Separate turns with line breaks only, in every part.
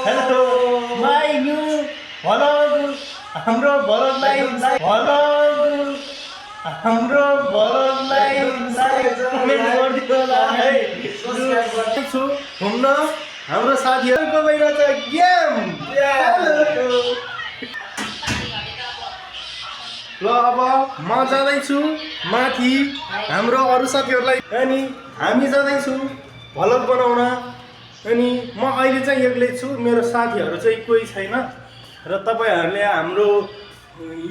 Hello my new vlog हाम्रो भ्लगलाई comment गरिदिनु होला है। छु घुम्न हाम्रो साथीहरूको भइरहेछ गेम। ल अब म जाँदैछु माथि हाम्रो अरू साथीहरूलाई अनि हामी जाँदैछु भ्लग बनाउन। अनि म अहिले चाहिँ एक्लै छु, मेरो साथीहरू चाहिँ कोही छैन। र तपाईहरूले हाम्रो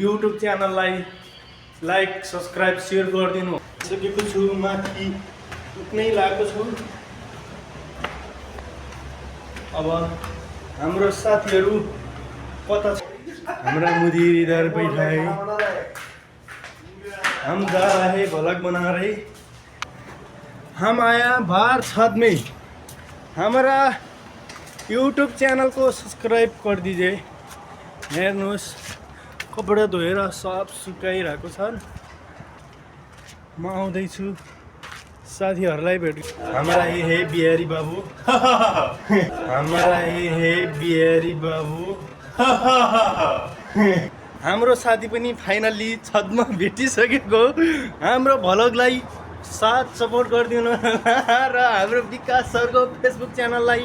युट्युब च्यानललाई लाइक सब्सक्राइब सेयर गरिदिनु सकेको छु। माथि पुग्नै लागेको छु। अब हाम्रो साथीहरू कता छ? हमारा मुदीर इधर बैठा है, हम जा रहे भ्लग बना रहे। हम आया बाहर छत में। हमारा यूट्यूब चैनल को सब्सक्राइब कर दीजिए। हेर्नुहोस् कपडा धोएर सब सुकाइरहेको छ। म आउँदैछु साथीहरूलाई भेट। हमारा ये है बिहारी बाबू। हमारा ये है बिहारी बाबू। हाम्रो साथी पनि फाइनल्ली छतमा भेटिसकेको। हाम्रो भ्लगलाई साथ सपोर्ट गरिदिनु र हाम्रो विकास सरको फेसबुक च्यानललाई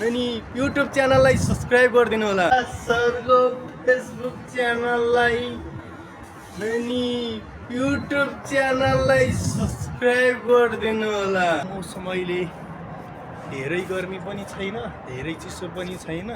अनि युट्युब च्यानललाई सब्सक्राइब गरिदिनु होला। सरको फेसबुक च्यानललाई अनि युट्युब च्यानललाई सब्सक्राइब गरिदिनु होला। मौसम अहिले धेरै गर्मी पनि छैन, धेरै चिसो पनि छैन।